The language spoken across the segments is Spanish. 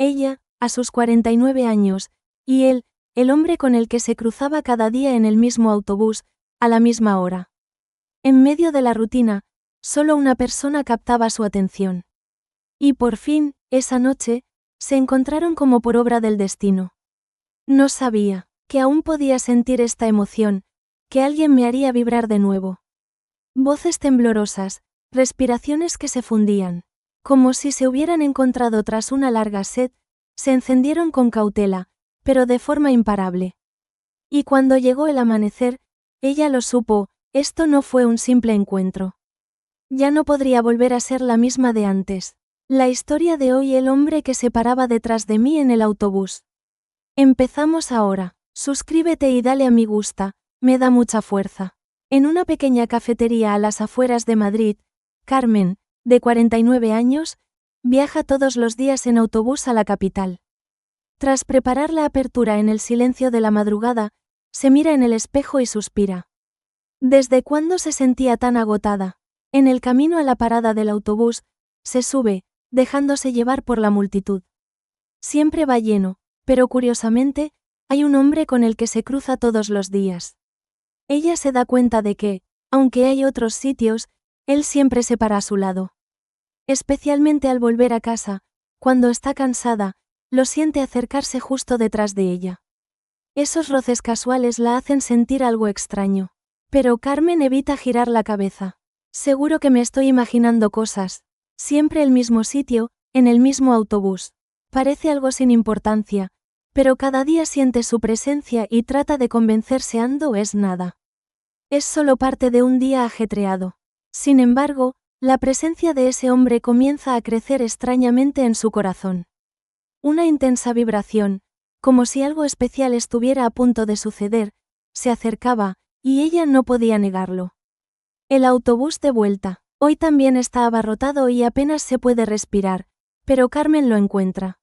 Ella, a sus 49 años, y él, el hombre con el que se cruzaba cada día en el mismo autobús, a la misma hora. En medio de la rutina, solo una persona captaba su atención. Y por fin, esa noche, se encontraron como por obra del destino. No sabía que aún podía sentir esta emoción, que alguien me haría vibrar de nuevo. Voces temblorosas, respiraciones que se fundían, como si se hubieran encontrado tras una larga sed, se encendieron con cautela, pero de forma imparable. Y cuando llegó el amanecer, ella lo supo, esto no fue un simple encuentro. Ya no podría volver a ser la misma de antes. La historia de hoy, el hombre que se paraba detrás de mí en el autobús. Empezamos ahora. Suscríbete y dale a me gusta, me da mucha fuerza. En una pequeña cafetería a las afueras de Madrid, Carmen, de 49 años, viaja todos los días en autobús a la capital. Tras preparar la apertura en el silencio de la madrugada, se mira en el espejo y suspira. ¿Desde cuándo se sentía tan agotada? En el camino a la parada del autobús, se sube, dejándose llevar por la multitud. Siempre va lleno, pero curiosamente, hay un hombre con el que se cruza todos los días. Ella se da cuenta de que, aunque hay otros sitios, él siempre se para a su lado. Especialmente al volver a casa, cuando está cansada, lo siente acercarse justo detrás de ella. Esos roces casuales la hacen sentir algo extraño. Pero Carmen evita girar la cabeza. Seguro que me estoy imaginando cosas. Siempre el mismo sitio, en el mismo autobús. Parece algo sin importancia, pero cada día siente su presencia y trata de convencerse ando es nada. Es solo parte de un día ajetreado. Sin embargo, la presencia de ese hombre comienza a crecer extrañamente en su corazón. Una intensa vibración, como si algo especial estuviera a punto de suceder, se acercaba, y ella no podía negarlo. El autobús de vuelta. Hoy también está abarrotado y apenas se puede respirar, pero Carmen lo encuentra.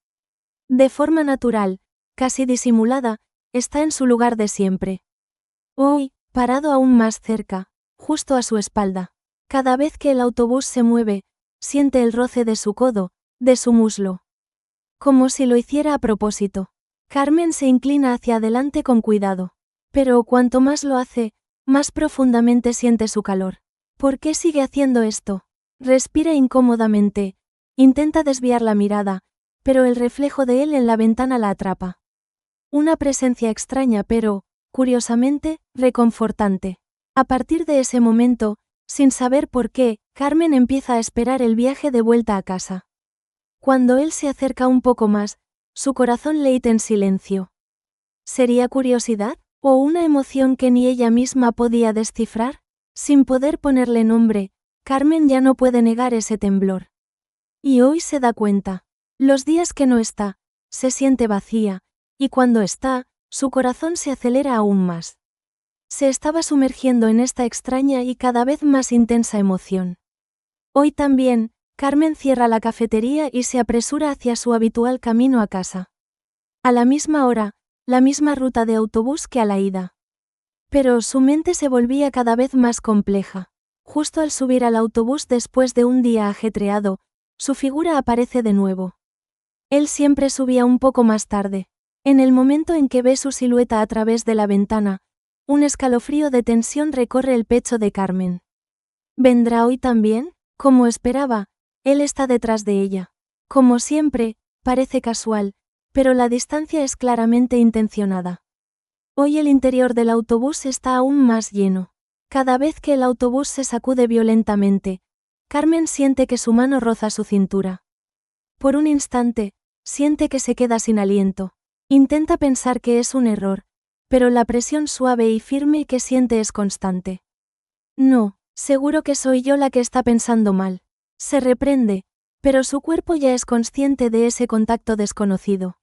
De forma natural, casi disimulada, está en su lugar de siempre. Hoy, parado aún más cerca, justo a su espalda. Cada vez que el autobús se mueve, siente el roce de su codo, de su muslo. Como si lo hiciera a propósito. Carmen se inclina hacia adelante con cuidado. Pero cuanto más lo hace, más profundamente siente su calor. ¿Por qué sigue haciendo esto? Respira incómodamente. Intenta desviar la mirada, pero el reflejo de él en la ventana la atrapa. Una presencia extraña pero, curiosamente, reconfortante. A partir de ese momento, sin saber por qué, Carmen empieza a esperar el viaje de vuelta a casa. Cuando él se acerca un poco más, su corazón late en silencio. ¿Sería curiosidad? ¿O una emoción que ni ella misma podía descifrar? Sin poder ponerle nombre, Carmen ya no puede negar ese temblor. Y hoy se da cuenta. Los días que no está, se siente vacía, y cuando está, su corazón se acelera aún más. Se estaba sumergiendo en esta extraña y cada vez más intensa emoción. Hoy también, Carmen cierra la cafetería y se apresura hacia su habitual camino a casa. A la misma hora, la misma ruta de autobús que a la ida. Pero su mente se volvía cada vez más compleja. Justo al subir al autobús después de un día ajetreado, su figura aparece de nuevo. Él siempre subía un poco más tarde. En el momento en que ve su silueta a través de la ventana, un escalofrío de tensión recorre el pecho de Carmen. ¿Vendrá hoy también? Como esperaba, él está detrás de ella. Como siempre, parece casual, pero la distancia es claramente intencionada. Hoy el interior del autobús está aún más lleno. Cada vez que el autobús se sacude violentamente, Carmen siente que su mano roza su cintura. Por un instante, siente que se queda sin aliento. Intenta pensar que es un error, pero la presión suave y firme que siente es constante. No, seguro que soy yo la que está pensando mal. Se reprende, pero su cuerpo ya es consciente de ese contacto desconocido.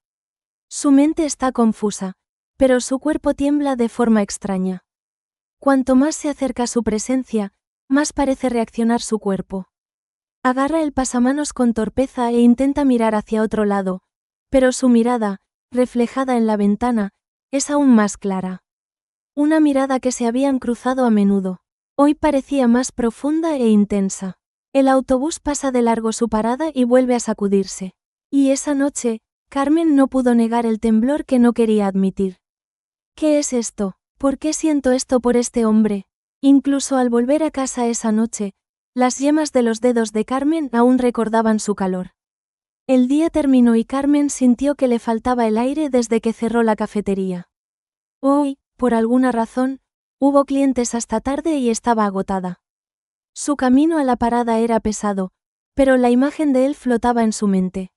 Su mente está confusa, pero su cuerpo tiembla de forma extraña. Cuanto más se acerca su presencia, más parece reaccionar su cuerpo. Agarra el pasamanos con torpeza e intenta mirar hacia otro lado, pero su mirada, reflejada en la ventana, es aún más clara. Una mirada que se habían cruzado a menudo. Hoy parecía más profunda e intensa. El autobús pasa de largo su parada y vuelve a sacudirse. Y esa noche, Carmen no pudo negar el temblor que no quería admitir. ¿Qué es esto? ¿Por qué siento esto por este hombre? Incluso al volver a casa esa noche, las yemas de los dedos de Carmen aún recordaban su calor. El día terminó y Carmen sintió que le faltaba el aire desde que cerró la cafetería. Hoy, por alguna razón, hubo clientes hasta tarde y estaba agotada. Su camino a la parada era pesado, pero la imagen de él flotaba en su mente.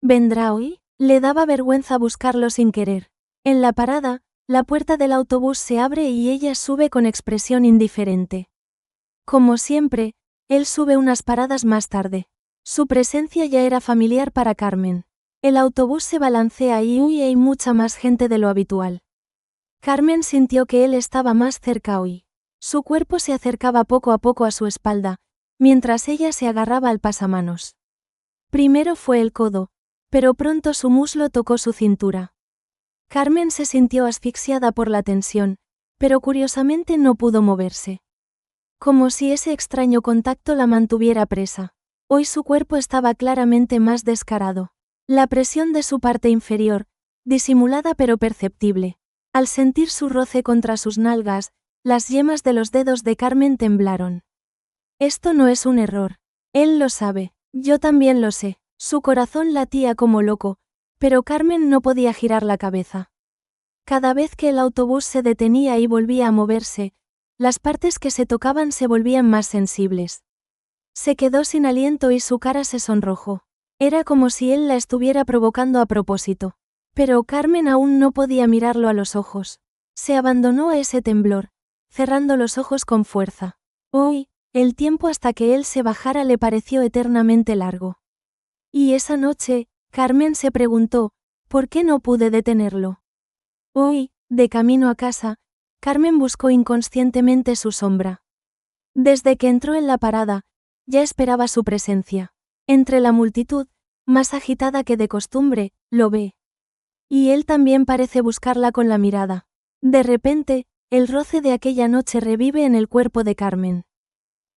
¿Vendrá hoy? Le daba vergüenza buscarlo sin querer. En la parada, la puerta del autobús se abre y ella sube con expresión indiferente. Como siempre, él sube unas paradas más tarde. Su presencia ya era familiar para Carmen. El autobús se balancea y hay mucha más gente de lo habitual. Carmen sintió que él estaba más cerca hoy. Su cuerpo se acercaba poco a poco a su espalda, mientras ella se agarraba al pasamanos. Primero fue el codo, pero pronto su muslo tocó su cintura. Carmen se sintió asfixiada por la tensión, pero curiosamente no pudo moverse. Como si ese extraño contacto la mantuviera presa. Hoy su cuerpo estaba claramente más descarado. La presión de su parte inferior, disimulada pero perceptible. Al sentir su roce contra sus nalgas, las yemas de los dedos de Carmen temblaron. Esto no es un error. Él lo sabe, yo también lo sé. Su corazón latía como loco, pero Carmen no podía girar la cabeza. Cada vez que el autobús se detenía y volvía a moverse, las partes que se tocaban se volvían más sensibles. Se quedó sin aliento y su cara se sonrojó. Era como si él la estuviera provocando a propósito. Pero Carmen aún no podía mirarlo a los ojos. Se abandonó a ese temblor, cerrando los ojos con fuerza. Hoy, el tiempo hasta que él se bajara le pareció eternamente largo. Y esa noche, Carmen se preguntó, ¿por qué no pude detenerlo? Hoy, de camino a casa, Carmen buscó inconscientemente su sombra. Desde que entró en la parada, ya esperaba su presencia. Entre la multitud, más agitada que de costumbre, lo ve. Y él también parece buscarla con la mirada. De repente, el roce de aquella noche revive en el cuerpo de Carmen.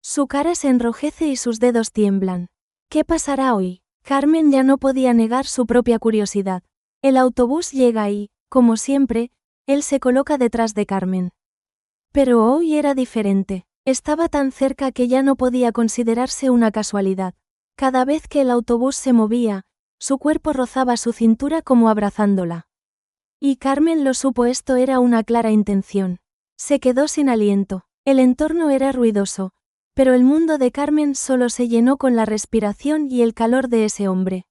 Su cara se enrojece y sus dedos tiemblan. ¿Qué pasará hoy? Carmen ya no podía negar su propia curiosidad. El autobús llega y, como siempre, él se coloca detrás de Carmen. Pero hoy era diferente. Estaba tan cerca que ya no podía considerarse una casualidad. Cada vez que el autobús se movía, su cuerpo rozaba su cintura como abrazándola. Y Carmen lo supo, esto era una clara intención. Se quedó sin aliento. El entorno era ruidoso, pero el mundo de Carmen solo se llenó con la respiración y el calor de ese hombre.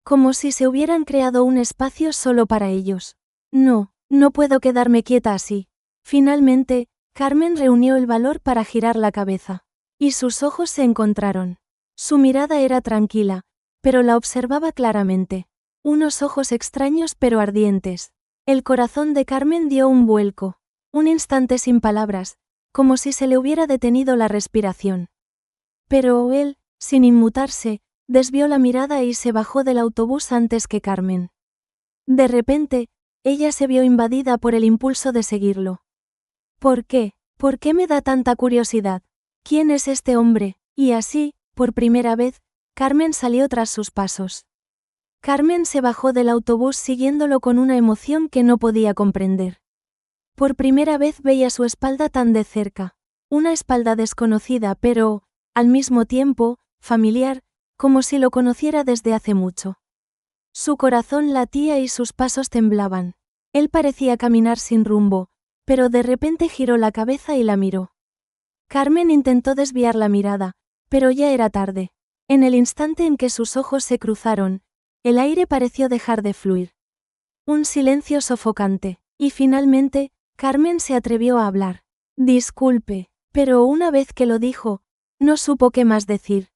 Como si se hubieran creado un espacio solo para ellos. No, no puedo quedarme quieta así. Finalmente, Carmen reunió el valor para girar la cabeza. Y sus ojos se encontraron. Su mirada era tranquila, pero la observaba claramente. Unos ojos extraños pero ardientes. El corazón de Carmen dio un vuelco. Un instante sin palabras, como si se le hubiera detenido la respiración. Pero él, sin inmutarse, desvió la mirada y se bajó del autobús antes que Carmen. De repente, ella se vio invadida por el impulso de seguirlo. ¿Por qué? ¿Por qué me da tanta curiosidad? ¿Quién es este hombre? Y así, por primera vez, Carmen salió tras sus pasos. Carmen se bajó del autobús siguiéndolo con una emoción que no podía comprender. Por primera vez veía su espalda tan de cerca. Una espalda desconocida pero, al mismo tiempo, familiar, como si lo conociera desde hace mucho. Su corazón latía y sus pasos temblaban. Él parecía caminar sin rumbo, pero de repente giró la cabeza y la miró. Carmen intentó desviar la mirada, pero ya era tarde. En el instante en que sus ojos se cruzaron, el aire pareció dejar de fluir. Un silencio sofocante, y finalmente, Carmen se atrevió a hablar. Disculpe, pero una vez que lo dijo, no supo qué más decir.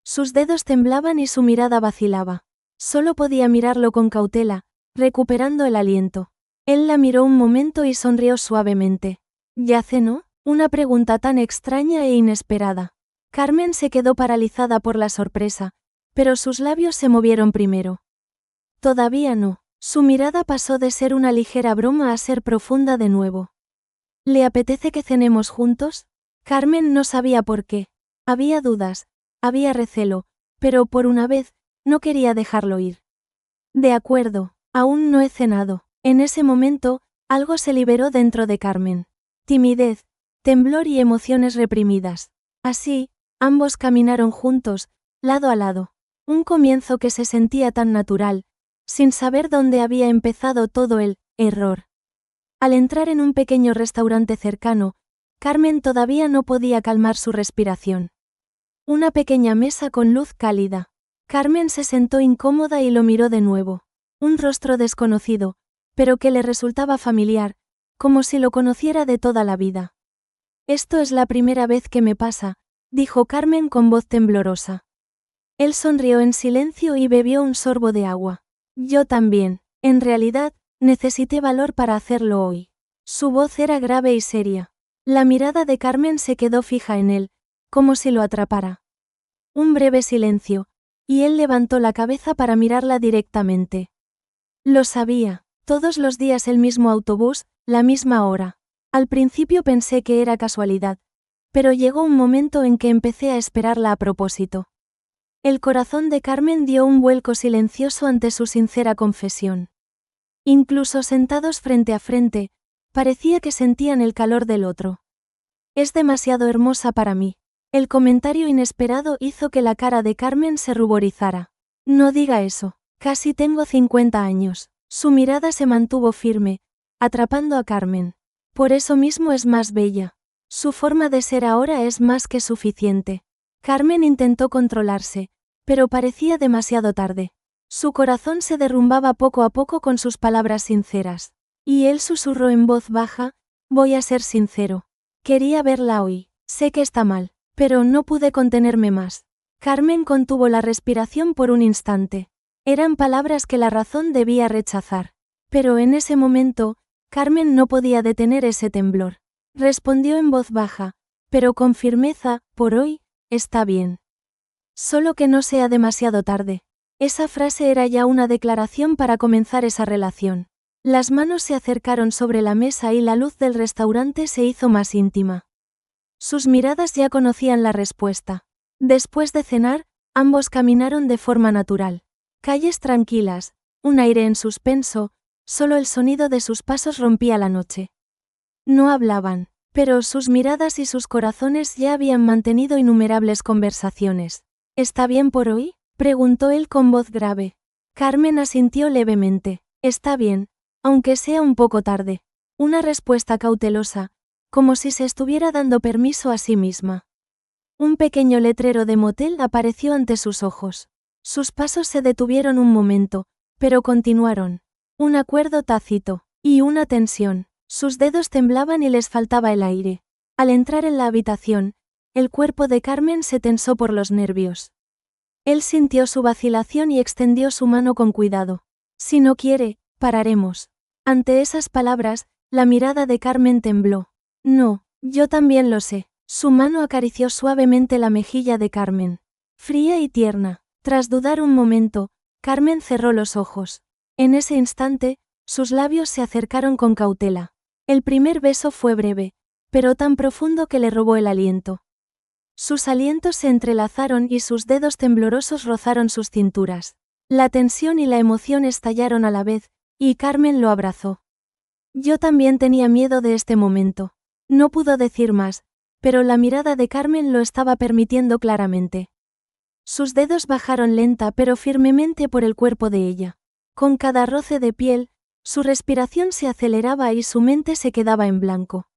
Sus dedos temblaban y su mirada vacilaba. Solo podía mirarlo con cautela, recuperando el aliento. Él la miró un momento y sonrió suavemente. ¿Ya cenó? Una pregunta tan extraña e inesperada. Carmen se quedó paralizada por la sorpresa, pero sus labios se movieron primero. Todavía no. Su mirada pasó de ser una ligera broma a ser profunda de nuevo. ¿Le apetece que cenemos juntos? Carmen no sabía por qué. Había dudas, había recelo, pero por una vez, no quería dejarlo ir. De acuerdo, aún no he cenado. En ese momento, algo se liberó dentro de Carmen. Timidez, temblor y emociones reprimidas. Así, ambos caminaron juntos, lado a lado. Un comienzo que se sentía tan natural, sin saber dónde había empezado todo el error. Al entrar en un pequeño restaurante cercano, Carmen todavía no podía calmar su respiración. Una pequeña mesa con luz cálida. Carmen se sentó incómoda y lo miró de nuevo. Un rostro desconocido, pero que le resultaba familiar, como si lo conociera de toda la vida. Esto es la primera vez que me pasa, dijo Carmen con voz temblorosa. Él sonrió en silencio y bebió un sorbo de agua. Yo también, en realidad, necesité valor para hacerlo hoy. Su voz era grave y seria. La mirada de Carmen se quedó fija en él, como si lo atrapara. Un breve silencio, y él levantó la cabeza para mirarla directamente. Lo sabía, todos los días el mismo autobús, la misma hora. Al principio pensé que era casualidad, pero llegó un momento en que empecé a esperarla a propósito. El corazón de Carmen dio un vuelco silencioso ante su sincera confesión. Incluso sentados frente a frente, parecía que sentían el calor del otro. Es demasiado hermosa para mí. El comentario inesperado hizo que la cara de Carmen se ruborizara. No diga eso, casi tengo 50 años. Su mirada se mantuvo firme, atrapando a Carmen. Por eso mismo es más bella. Su forma de ser ahora es más que suficiente. Carmen intentó controlarse, pero parecía demasiado tarde. Su corazón se derrumbaba poco a poco con sus palabras sinceras. Y él susurró en voz baja, voy a ser sincero. Quería verla hoy, sé que está mal, pero no pude contenerme más. Carmen contuvo la respiración por un instante. Eran palabras que la razón debía rechazar. Pero en ese momento, Carmen no podía detener ese temblor. Respondió en voz baja, pero con firmeza, por hoy, está bien. Solo que no sea demasiado tarde. Esa frase era ya una declaración para comenzar esa relación. Las manos se acercaron sobre la mesa y la luz del restaurante se hizo más íntima. Sus miradas ya conocían la respuesta. Después de cenar, ambos caminaron de forma natural. Calles tranquilas, un aire en suspenso, solo el sonido de sus pasos rompía la noche. No hablaban, pero sus miradas y sus corazones ya habían mantenido innumerables conversaciones. ¿Está bien por hoy?, preguntó él con voz grave. Carmen asintió levemente. Está bien, aunque sea un poco tarde. Una respuesta cautelosa, como si se estuviera dando permiso a sí misma. Un pequeño letrero de motel apareció ante sus ojos. Sus pasos se detuvieron un momento, pero continuaron. Un acuerdo tácito, y una tensión. Sus dedos temblaban y les faltaba el aire. Al entrar en la habitación, el cuerpo de Carmen se tensó por los nervios. Él sintió su vacilación y extendió su mano con cuidado. Si no quiere, pararemos. Ante esas palabras, la mirada de Carmen tembló. No, yo también lo sé. Su mano acarició suavemente la mejilla de Carmen. Fría y tierna. Tras dudar un momento, Carmen cerró los ojos. En ese instante, sus labios se acercaron con cautela. El primer beso fue breve, pero tan profundo que le robó el aliento. Sus alientos se entrelazaron y sus dedos temblorosos rozaron sus cinturas. La tensión y la emoción estallaron a la vez, y Carmen lo abrazó. Yo también tenía miedo de este momento. No pudo decir más, pero la mirada de Carmen lo estaba permitiendo claramente. Sus dedos bajaron lenta pero firmemente por el cuerpo de ella. Con cada roce de piel, su respiración se aceleraba y su mente se quedaba en blanco.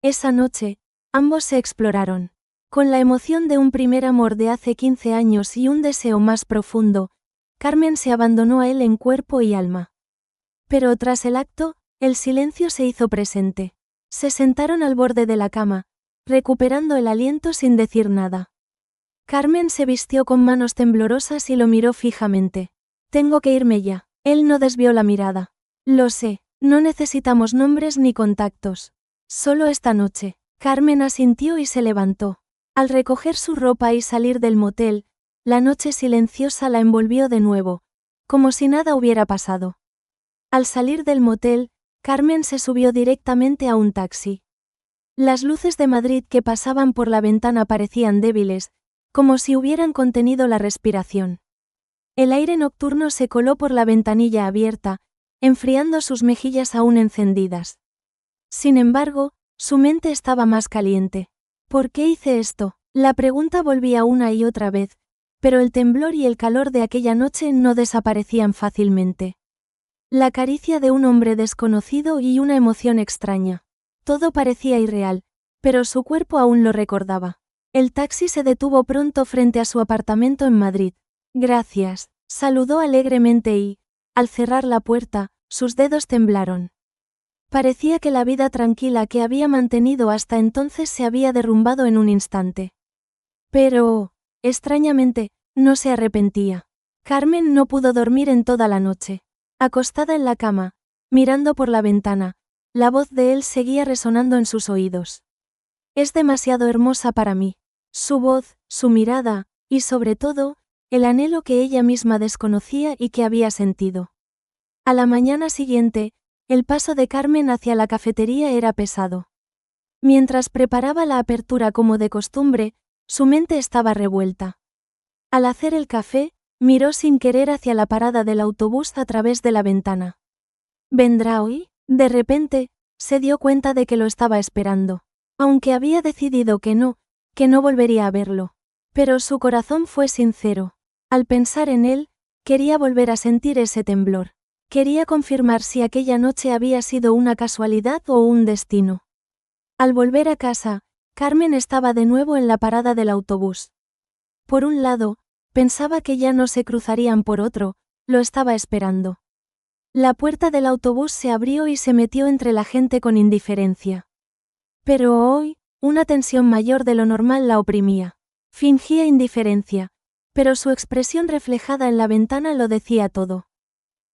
Esa noche, ambos se exploraron. Con la emoción de un primer amor de hace 15 años y un deseo más profundo, Carmen se abandonó a él en cuerpo y alma. Pero tras el acto, el silencio se hizo presente. Se sentaron al borde de la cama, recuperando el aliento sin decir nada. Carmen se vistió con manos temblorosas y lo miró fijamente. Tengo que irme ya. Él no desvió la mirada. Lo sé, no necesitamos nombres ni contactos. Solo esta noche. Carmen asintió y se levantó. Al recoger su ropa y salir del motel, la noche silenciosa la envolvió de nuevo, como si nada hubiera pasado. Al salir del motel, Carmen se subió directamente a un taxi. Las luces de Madrid que pasaban por la ventana parecían débiles, como si hubieran contenido la respiración. El aire nocturno se coló por la ventanilla abierta, enfriando sus mejillas aún encendidas. Sin embargo, su mente estaba más caliente. ¿Por qué hice esto? La pregunta volvía una y otra vez, pero el temblor y el calor de aquella noche no desaparecían fácilmente. La caricia de un hombre desconocido y una emoción extraña. Todo parecía irreal, pero su cuerpo aún lo recordaba. El taxi se detuvo pronto frente a su apartamento en Madrid. Gracias, saludó alegremente y, al cerrar la puerta, sus dedos temblaron. Parecía que la vida tranquila que había mantenido hasta entonces se había derrumbado en un instante. Pero, extrañamente, no se arrepentía. Carmen no pudo dormir en toda la noche. Acostada en la cama, mirando por la ventana, la voz de él seguía resonando en sus oídos. Es demasiado hermosa para mí. Su voz, su mirada, y sobre todo, el anhelo que ella misma desconocía y que había sentido. A la mañana siguiente, el paso de Carmen hacia la cafetería era pesado. Mientras preparaba la apertura como de costumbre, su mente estaba revuelta. Al hacer el café, miró sin querer hacia la parada del autobús a través de la ventana. ¿Vendrá hoy? De repente, se dio cuenta de que lo estaba esperando. Aunque había decidido que no volvería a verlo. Pero su corazón fue sincero. Al pensar en él, quería volver a sentir ese temblor. Quería confirmar si aquella noche había sido una casualidad o un destino. Al volver a casa, Carmen estaba de nuevo en la parada del autobús. Por un lado, pensaba que ya no se cruzarían por otro, lo estaba esperando. La puerta del autobús se abrió y se metió entre la gente con indiferencia. Pero hoy, una tensión mayor de lo normal la oprimía. Fingía indiferencia, pero su expresión reflejada en la ventana lo decía todo.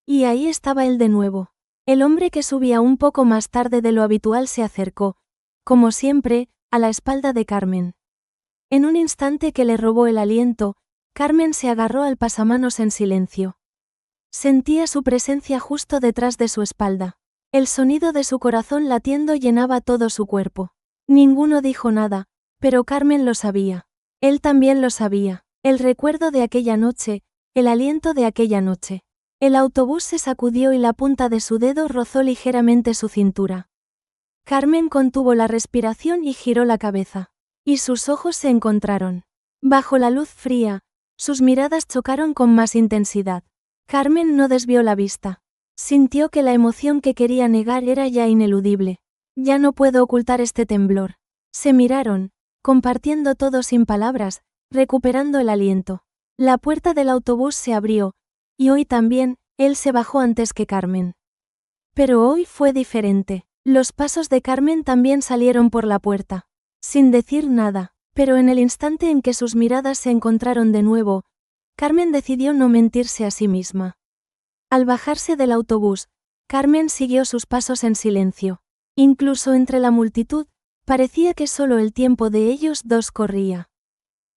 Y ahí estaba él de nuevo. El hombre que subía un poco más tarde de lo habitual se acercó, como siempre, a la espalda de Carmen. En un instante que le robó el aliento, Carmen se agarró al pasamanos en silencio. Sentía su presencia justo detrás de su espalda. El sonido de su corazón latiendo llenaba todo su cuerpo. Ninguno dijo nada, pero Carmen lo sabía. Él también lo sabía. El recuerdo de aquella noche, el aliento de aquella noche. El autobús se sacudió y la punta de su dedo rozó ligeramente su cintura. Carmen contuvo la respiración y giró la cabeza. Y sus ojos se encontraron. Bajo la luz fría, sus miradas chocaron con más intensidad. Carmen no desvió la vista. Sintió que la emoción que quería negar era ya ineludible. Ya no puedo ocultar este temblor. Se miraron, compartiendo todo sin palabras, recuperando el aliento. La puerta del autobús se abrió, y hoy también, él se bajó antes que Carmen. Pero hoy fue diferente. Los pasos de Carmen también salieron por la puerta. Sin decir nada, pero en el instante en que sus miradas se encontraron de nuevo, Carmen decidió no mentirse a sí misma. Al bajarse del autobús, Carmen siguió sus pasos en silencio. Incluso entre la multitud, parecía que solo el tiempo de ellos dos corría.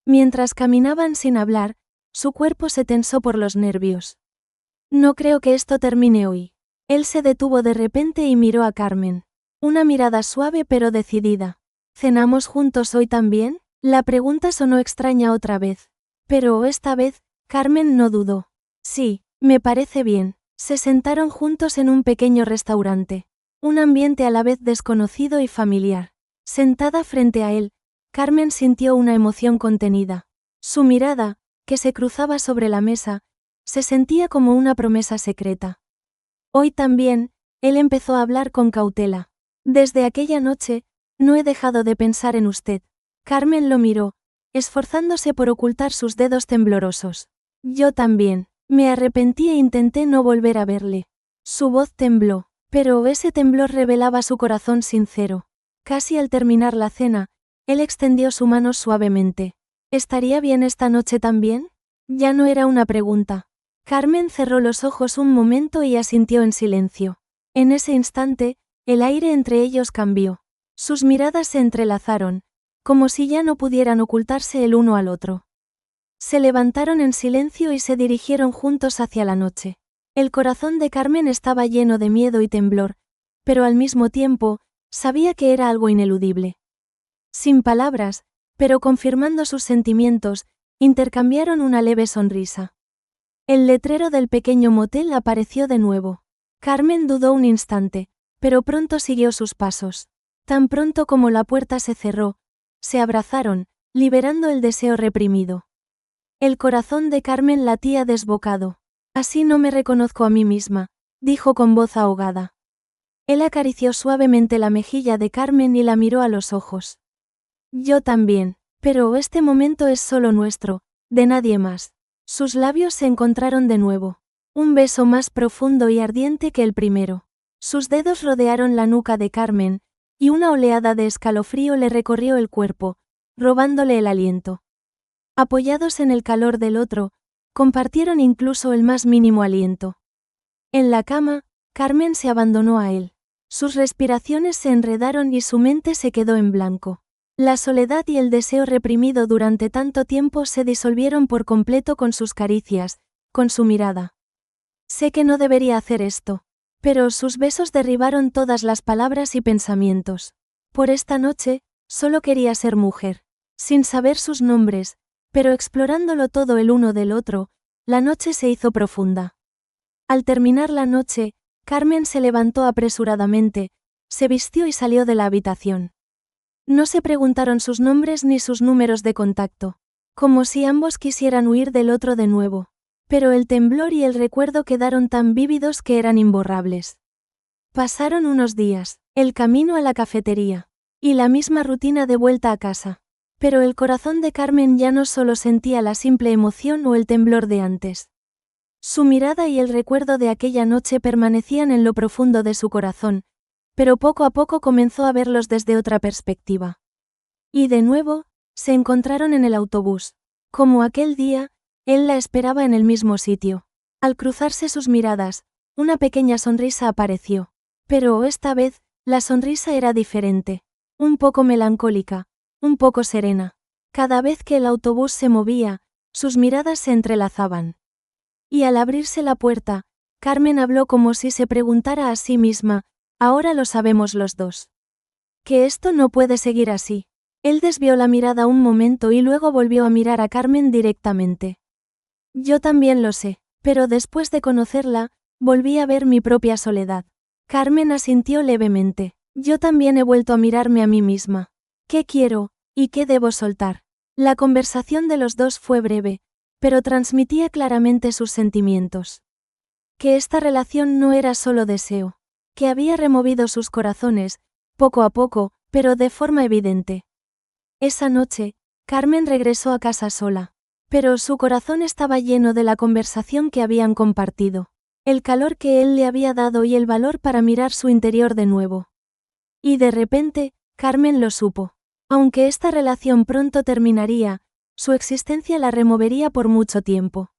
Mientras caminaban sin hablar, su cuerpo se tensó por los nervios. No creo que esto termine hoy. Él se detuvo de repente y miró a Carmen. Una mirada suave pero decidida. ¿Cenamos juntos hoy también? La pregunta sonó extraña otra vez. Pero esta vez, Carmen no dudó. Sí, me parece bien. Se sentaron juntos en un pequeño restaurante. Un ambiente a la vez desconocido y familiar. Sentada frente a él, Carmen sintió una emoción contenida. Su mirada, que se cruzaba sobre la mesa, se sentía como una promesa secreta. Hoy también, él empezó a hablar con cautela. Desde aquella noche, no he dejado de pensar en usted. Carmen lo miró, esforzándose por ocultar sus dedos temblorosos. Yo también. Me arrepentí e intenté no volver a verle. Su voz tembló, pero ese temblor revelaba su corazón sincero. Casi al terminar la cena, él extendió su mano suavemente. ¿Estaría bien esta noche también? Ya no era una pregunta. Carmen cerró los ojos un momento y asintió en silencio. En ese instante, el aire entre ellos cambió. Sus miradas se entrelazaron, como si ya no pudieran ocultarse el uno al otro. Se levantaron en silencio y se dirigieron juntos hacia la noche. El corazón de Carmen estaba lleno de miedo y temblor, pero al mismo tiempo, sabía que era algo ineludible. Sin palabras, pero confirmando sus sentimientos, intercambiaron una leve sonrisa. El letrero del pequeño motel apareció de nuevo. Carmen dudó un instante, pero pronto siguió sus pasos. Tan pronto como la puerta se cerró, se abrazaron, liberando el deseo reprimido. El corazón de Carmen latía desbocado. Así no me reconozco a mí misma, dijo con voz ahogada. Él acarició suavemente la mejilla de Carmen y la miró a los ojos. Yo también, pero este momento es solo nuestro, de nadie más. Sus labios se encontraron de nuevo. Un beso más profundo y ardiente que el primero. Sus dedos rodearon la nuca de Carmen, y una oleada de escalofrío le recorrió el cuerpo, robándole el aliento. Apoyados en el calor del otro, compartieron incluso el más mínimo aliento. En la cama, Carmen se abandonó a él. Sus respiraciones se enredaron y su mente se quedó en blanco. La soledad y el deseo reprimido durante tanto tiempo se disolvieron por completo con sus caricias, con su mirada. Sé que no debería hacer esto, pero sus besos derribaron todas las palabras y pensamientos. Por esta noche, solo quería ser mujer. Sin saber sus nombres, pero explorándolo todo el uno del otro, la noche se hizo profunda. Al terminar la noche, Carmen se levantó apresuradamente, se vistió y salió de la habitación. No se preguntaron sus nombres ni sus números de contacto, como si ambos quisieran huir del otro de nuevo, pero el temblor y el recuerdo quedaron tan vívidos que eran imborrables. Pasaron unos días, el camino a la cafetería, y la misma rutina de vuelta a casa, pero el corazón de Carmen ya no solo sentía la simple emoción o el temblor de antes. Su mirada y el recuerdo de aquella noche permanecían en lo profundo de su corazón, pero poco a poco comenzó a verlos desde otra perspectiva. Y de nuevo, se encontraron en el autobús. Como aquel día, él la esperaba en el mismo sitio. Al cruzarse sus miradas, una pequeña sonrisa apareció. Pero esta vez, la sonrisa era diferente. Un poco melancólica, un poco serena. Cada vez que el autobús se movía, sus miradas se entrelazaban. Y al abrirse la puerta, Carmen habló como si se preguntara a sí misma, ahora lo sabemos los dos. Que esto no puede seguir así. Él desvió la mirada un momento y luego volvió a mirar a Carmen directamente. Yo también lo sé, pero después de conocerla, volví a ver mi propia soledad. Carmen asintió levemente. Yo también he vuelto a mirarme a mí misma. ¿Qué quiero, y qué debo soltar? La conversación de los dos fue breve, pero transmitía claramente sus sentimientos. Que esta relación no era solo deseo, que había removido sus corazones, poco a poco, pero de forma evidente. Esa noche, Carmen regresó a casa sola, pero su corazón estaba lleno de la conversación que habían compartido, el calor que él le había dado y el valor para mirar su interior de nuevo. Y de repente, Carmen lo supo. Aunque esta relación pronto terminaría, su existencia la removería por mucho tiempo.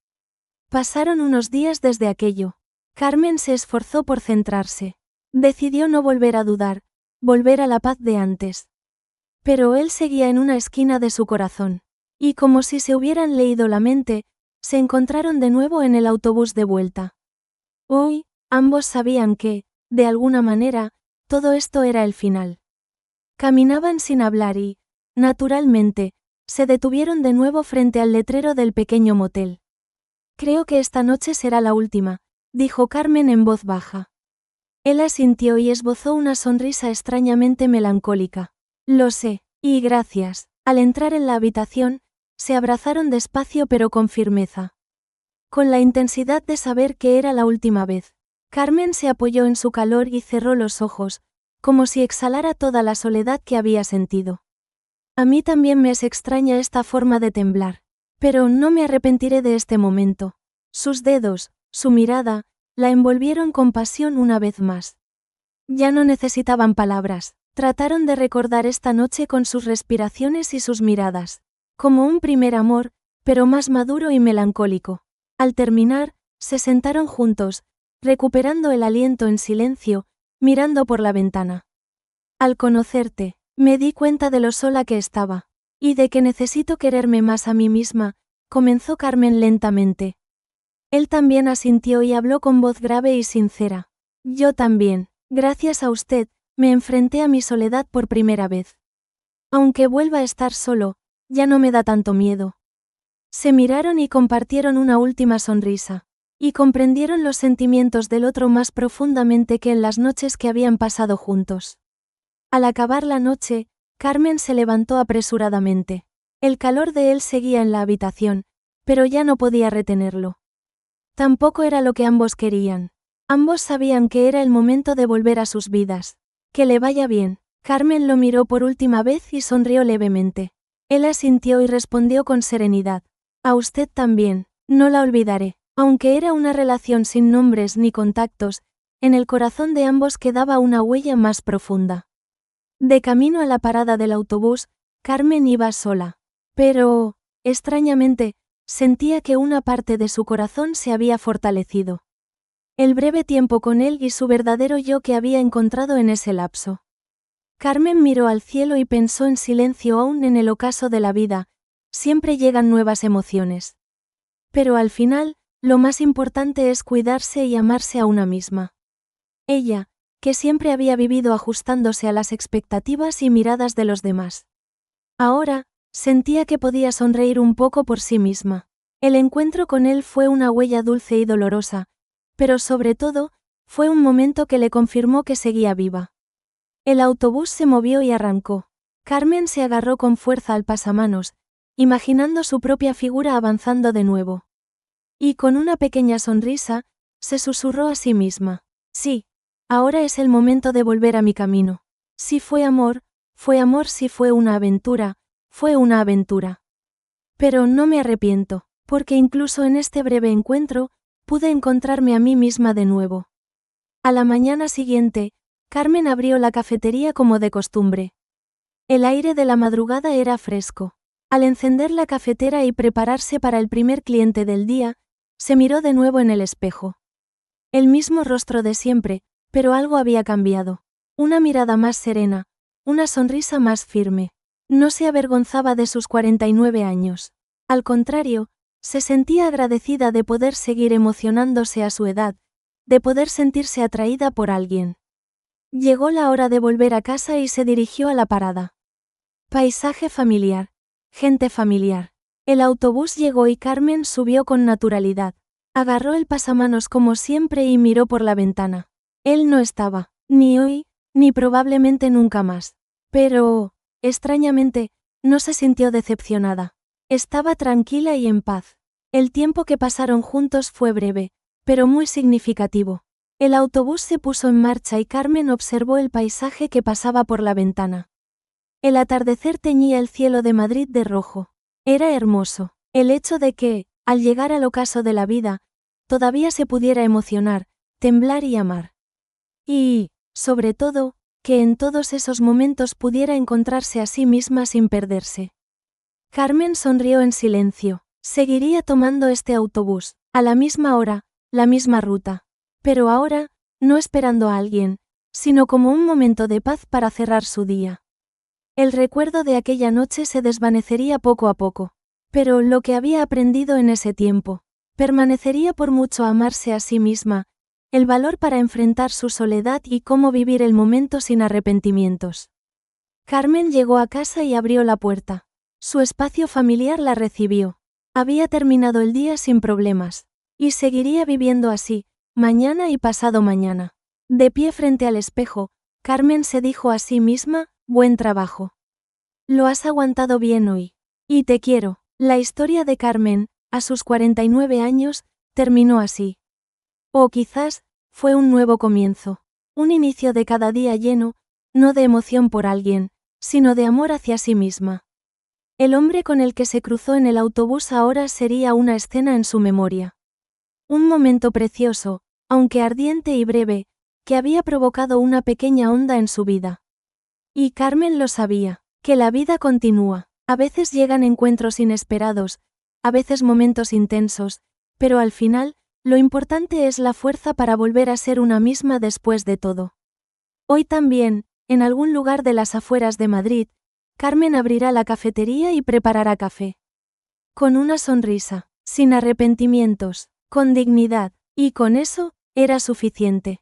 Pasaron unos días desde aquello. Carmen se esforzó por centrarse. Decidió no volver a dudar, volver a la paz de antes. Pero él seguía en una esquina de su corazón. Y como si se hubieran leído la mente, se encontraron de nuevo en el autobús de vuelta. Hoy, ambos sabían que, de alguna manera, todo esto era el final. Caminaban sin hablar y, naturalmente, se detuvieron de nuevo frente al letrero del pequeño motel. Creo que esta noche será la última, dijo Carmen en voz baja. Él asintió y esbozó una sonrisa extrañamente melancólica. Lo sé, y gracias. Al entrar en la habitación, se abrazaron despacio pero con firmeza. Con la intensidad de saber que era la última vez. Carmen se apoyó en su calor y cerró los ojos, como si exhalara toda la soledad que había sentido. A mí también me es extraña esta forma de temblar, pero no me arrepentiré de este momento. Sus dedos, su mirada, la envolvieron con pasión una vez más. Ya no necesitaban palabras, trataron de recordar esta noche con sus respiraciones y sus miradas, como un primer amor, pero más maduro y melancólico. Al terminar, se sentaron juntos, recuperando el aliento en silencio, mirando por la ventana. Al conocerte, me di cuenta de lo sola que estaba, y de que necesito quererme más a mí misma, comenzó Carmen lentamente. Él también asintió y habló con voz grave y sincera. Yo también, gracias a usted, me enfrenté a mi soledad por primera vez. Aunque vuelva a estar solo, ya no me da tanto miedo. Se miraron y compartieron una última sonrisa. Y comprendieron los sentimientos del otro más profundamente que en las noches que habían pasado juntos. Al acabar la noche, Carmen se levantó apresuradamente. El calor de él seguía en la habitación, pero ya no podía retenerlo. Tampoco era lo que ambos querían. Ambos sabían que era el momento de volver a sus vidas. Que le vaya bien. Carmen lo miró por última vez y sonrió levemente. Él asintió y respondió con serenidad. A usted también, no la olvidaré. Aunque era una relación sin nombres ni contactos, en el corazón de ambos quedaba una huella más profunda. De camino a la parada del autobús, Carmen iba sola. Pero, extrañamente, sentía que una parte de su corazón se había fortalecido. El breve tiempo con él y su verdadero yo que había encontrado en ese lapso. Carmen miró al cielo y pensó en silencio. Aún en el ocaso de la vida, siempre llegan nuevas emociones. Pero al final, lo más importante es cuidarse y amarse a una misma. Ella, que siempre había vivido ajustándose a las expectativas y miradas de los demás. Ahora, sentía que podía sonreír un poco por sí misma. El encuentro con él fue una huella dulce y dolorosa, pero sobre todo, fue un momento que le confirmó que seguía viva. El autobús se movió y arrancó. Carmen se agarró con fuerza al pasamanos, imaginando su propia figura avanzando de nuevo. Y con una pequeña sonrisa, se susurró a sí misma. Sí, ahora es el momento de volver a mi camino. Si fue amor, si fue una aventura, fue una aventura. Pero no me arrepiento, porque incluso en este breve encuentro, pude encontrarme a mí misma de nuevo. A la mañana siguiente, Carmen abrió la cafetería como de costumbre. El aire de la madrugada era fresco. Al encender la cafetera y prepararse para el primer cliente del día, se miró de nuevo en el espejo. El mismo rostro de siempre, pero algo había cambiado. Una mirada más serena, una sonrisa más firme. No se avergonzaba de sus 49 años. Al contrario, se sentía agradecida de poder seguir emocionándose a su edad, de poder sentirse atraída por alguien. Llegó la hora de volver a casa y se dirigió a la parada. Paisaje familiar. Gente familiar. El autobús llegó y Carmen subió con naturalidad. Agarró el pasamanos como siempre y miró por la ventana. Él no estaba, ni hoy, ni probablemente nunca más. Pero, extrañamente, no se sintió decepcionada. Estaba tranquila y en paz. El tiempo que pasaron juntos fue breve, pero muy significativo. El autobús se puso en marcha y Carmen observó el paisaje que pasaba por la ventana. El atardecer teñía el cielo de Madrid de rojo. Era hermoso. El hecho de que, al llegar al ocaso de la vida, todavía se pudiera emocionar, temblar y amar. Y, sobre todo, que en todos esos momentos pudiera encontrarse a sí misma sin perderse. Carmen sonrió en silencio. Seguiría tomando este autobús, a la misma hora, la misma ruta. Pero ahora, no esperando a alguien, sino como un momento de paz para cerrar su día. El recuerdo de aquella noche se desvanecería poco a poco. Pero lo que había aprendido en ese tiempo, permanecería por mucho. Amarse a sí misma, el valor para enfrentar su soledad y cómo vivir el momento sin arrepentimientos. Carmen llegó a casa y abrió la puerta. Su espacio familiar la recibió. Había terminado el día sin problemas. Y seguiría viviendo así, mañana y pasado mañana. De pie frente al espejo, Carmen se dijo a sí misma, buen trabajo. Lo has aguantado bien hoy. Y te quiero. La historia de Carmen, a sus 49 años, terminó así. O quizás, fue un nuevo comienzo. Un inicio de cada día lleno, no de emoción por alguien, sino de amor hacia sí misma. El hombre con el que se cruzó en el autobús ahora sería una escena en su memoria. Un momento precioso, aunque ardiente y breve, que había provocado una pequeña onda en su vida. Y Carmen lo sabía, que la vida continúa. A veces llegan encuentros inesperados, a veces momentos intensos, pero al final, lo importante es la fuerza para volver a ser una misma después de todo. Hoy también, en algún lugar de las afueras de Madrid, Carmen abrirá la cafetería y preparará café. Con una sonrisa, sin arrepentimientos, con dignidad, y con eso, era suficiente.